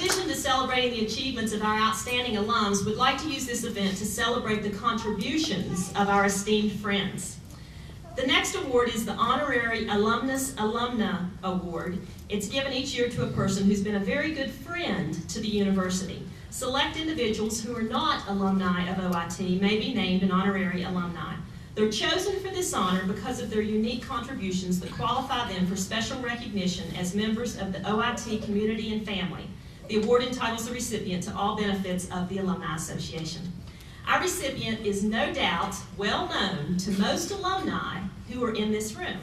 addition to celebrating the achievements of our outstanding alums, we'd like to use this event to celebrate the contributions of our esteemed friends. The next award is the Honorary Alumna Award. It's given each year to a person who's been a very good friend to the university. Select individuals who are not alumni of OIT may be named an honorary alumni. They're chosen for this honor because of their unique contributions that qualify them for special recognition as members of the OIT community and family. The award entitles the recipient to all benefits of the Alumni Association. Our recipient is no doubt well known to most alumni who are in this room,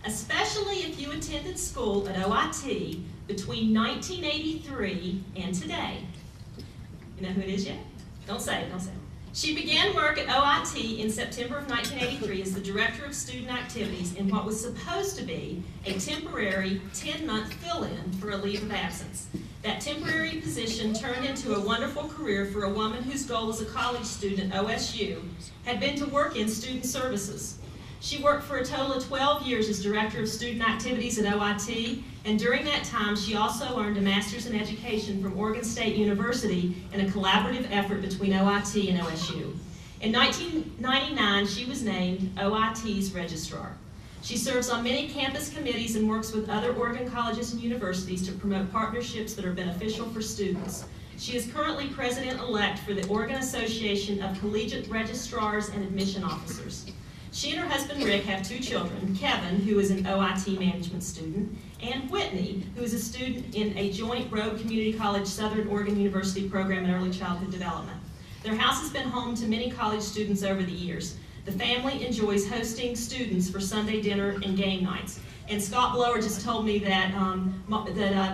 especially if you attended school at OIT between 1983 and today. You know who it is yet? Don't say it, don't say it. She began work at OIT in September of 1983 as the Director of Student Activities in what was supposed to be a temporary 10-month fill-in for a leave of absence. That temporary position turned into a wonderful career for a woman whose goal as a college student at OSU had been to work in student services. She worked for a total of 12 years as Director of Student Activities at OIT, and during that time she also earned a Master's in Education from Oregon State University in a collaborative effort between OIT and OSU. In 1999, she was named OIT's Registrar. She serves on many campus committees and works with other Oregon colleges and universities to promote partnerships that are beneficial for students. She is currently President-elect for the Oregon Association of Collegiate Registrars and Admission Officers. She and her husband Rick have 2 children, Kevin, who is an OIT management student, and Whitney, who is a student in a joint Rogue Community College Southern Oregon University program in early childhood development. Their house has been home to many college students over the years. The family enjoys hosting students for Sunday dinner and game nights. And Scott Blower just told me that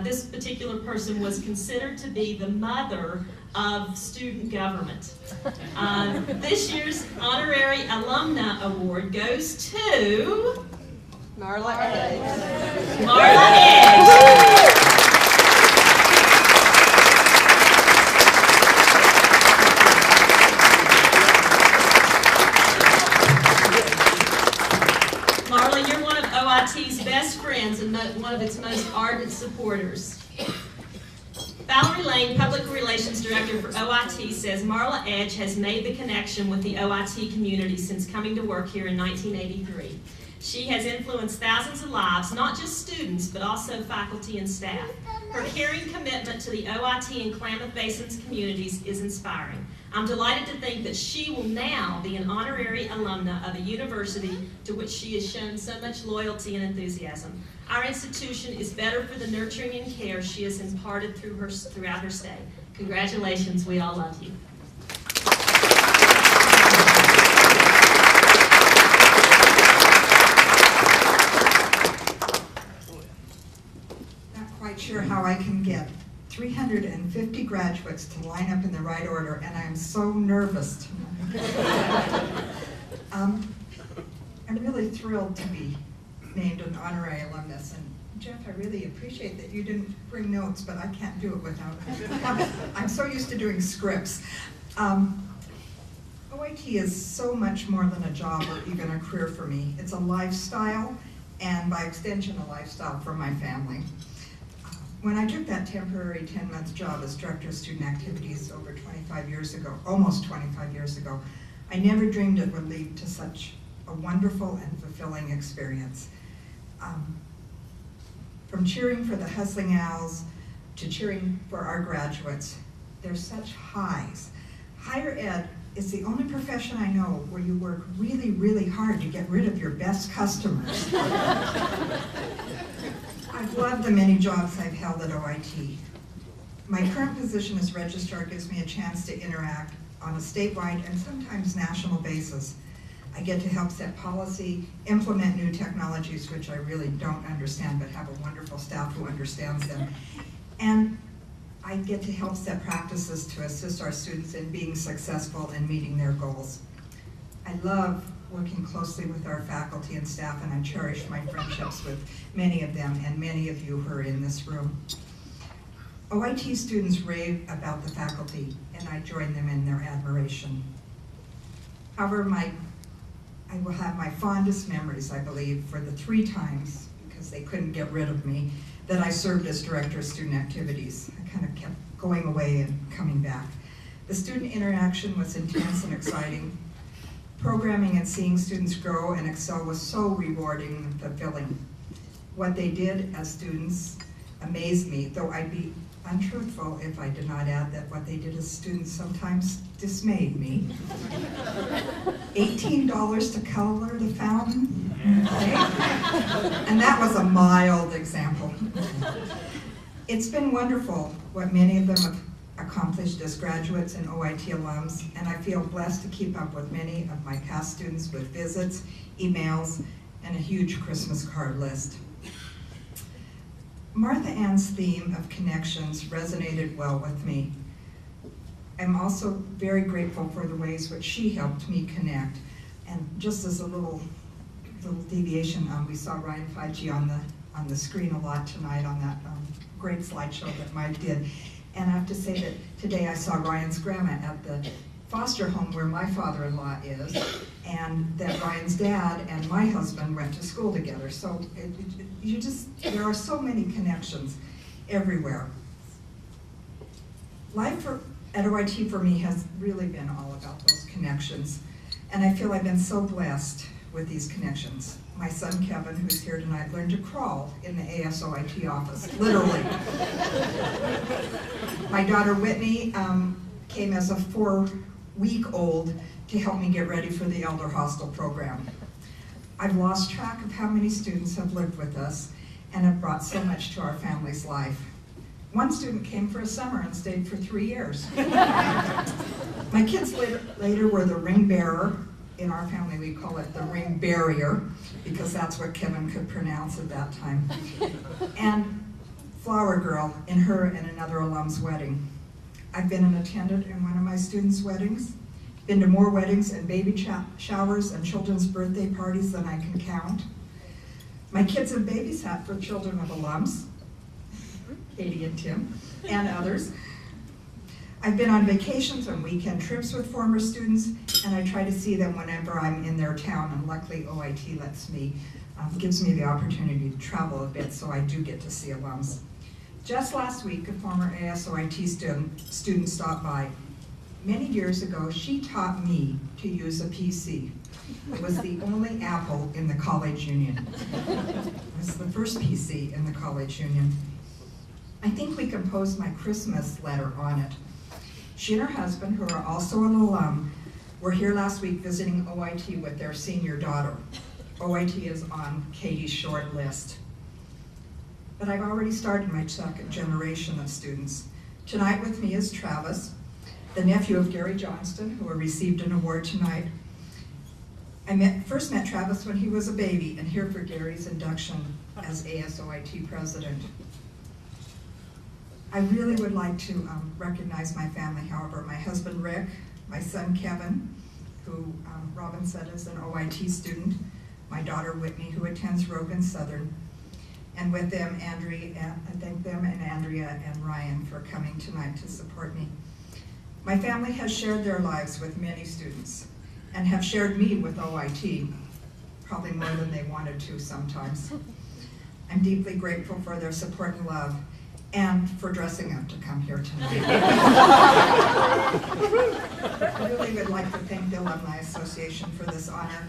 this particular person was considered to be the mother of student government. This year's Honorary Alumna Award goes to Marla Edge. Marla Edge. Marla, you're one of OIT's best friends and one of its most ardent supporters. Valerie Lane, Public Relations Director for OIT, says Marla Edge has made the connection with the OIT community since coming to work here in 1983. She has influenced thousands of lives, not just students, but also faculty and staff. Her caring commitment to the OIT and Klamath Basin's communities is inspiring. I'm delighted to think that she will now be an honorary alumna of a university to which she has shown so much loyalty and enthusiasm. Our institution is better for the nurturing and care she has imparted throughout her stay. Congratulations, we all love you. Not quite sure how I can get 350 graduates to line up in the right order, and I'm so nervous tonight. I'm really thrilled to be named an honorary alumnus, and Jeff, I really appreciate that you didn't bring notes, but I can't do it without it. I'm so used to doing scripts. OIT is so much more than a job or even a career for me. It's a lifestyle, and by extension, a lifestyle for my family. When I took that temporary 10-month job as Director of Student Activities over 25 years ago, almost 25 years ago, I never dreamed it would lead to such a wonderful and fulfilling experience. From cheering for the Hustling Owls to cheering for our graduates, there's such highs. Higher ed is the only profession I know where you work really, really hard to get rid of your best customers. I've loved the many jobs I've held at OIT. My current position as registrar gives me a chance to interact on a statewide and sometimes national basis. I get to help set policy, implement new technologies, which I really don't understand, but have a wonderful staff who understands them. And I get to help set practices to assist our students in being successful and meeting their goals. I love working closely with our faculty and staff, and I cherish my friendships with many of them and many of you who are in this room. OIT students rave about the faculty, and I join them in their admiration. However, I will have my fondest memories, I believe, for the 3 times, because they couldn't get rid of me, that I served as Director of Student Activities. I kind of kept going away and coming back. The student interaction was intense and exciting. Programming and seeing students grow and excel was so rewarding and fulfilling. What they did as students amazed me, though I'd be untruthful if I did not add that what they did as students sometimes dismayed me. $18 to color the fountain, okay? And that was a mild example. It's been wonderful what many of them have accomplished as graduates and OIT alums, and I feel blessed to keep up with many of my past students with visits, emails, and a huge Christmas card list. Martha Ann's theme of connections resonated well with me. I'm also very grateful for the ways which she helped me connect. And just as a little deviation, we saw Ryan Feige on the screen a lot tonight on that great slideshow that Mike did. And I have to say that today I saw Ryan's grandma at the foster home where my father-in-law is, and that Ryan's dad and my husband went to school together. So there are so many connections everywhere. Life at OIT for me has really been all about those connections, and I feel I've been so blessed with these connections. My son Kevin, who's here tonight, learned to crawl in the ASOIT office, literally. My daughter Whitney came as a 4-week-old to help me get ready for the Elder Hostel program. I've lost track of how many students have lived with us and have brought so much to our family's life. One student came for a summer and stayed for 3 years. My kids later were the ring bearer. In our family, we call it the ring barrier, because that's what Kevin could pronounce at that time. And flower girl in her and another alum's wedding. I've been an attendant in one of my students' weddings, been to more weddings and baby showers and children's birthday parties than I can count. My kids have babysat for children of alums, Katie and Tim, and others. I've been on vacations and weekend trips with former students, and I try to see them whenever I'm in their town, and luckily OIT gives me the opportunity to travel a bit, so I do get to see alums. Just last week, a former ASOIT student stopped by. Many years ago, she taught me to use a PC. It was the only Apple in the college union. It was the first PC in the college union. I think we composed my Christmas letter on it. She and her husband, who are also an alum, were here last week visiting OIT with their senior daughter. OIT is on Katie's short list. But I've already started my second generation of students. Tonight with me is Travis, the nephew of Gary Johnston, who received an award tonight. I first met Travis when he was a baby, and here for Gary's induction as ASOIT president. I really would like to recognize my family, however. My husband Rick, my son Kevin, who Robin said is an OIT student, my daughter Whitney, who attends Rogan Southern, and with them, I thank them and Andrea and Ryan for coming tonight to support me. My family has shared their lives with many students and have shared me with OIT, probably more than they wanted to sometimes. I'm deeply grateful for their support and love, and for dressing up to come here tonight. I really would like to thank the Alumni Association for this honor.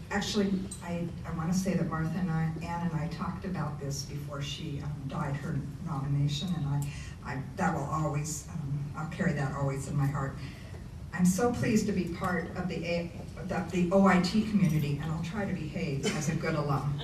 Actually, I want to say that Martha and Ann and I talked about this before she died her nomination, and that will always, I'll carry that always in my heart. I'm so pleased to be part of the OIT community, and I'll try to behave as a good alum.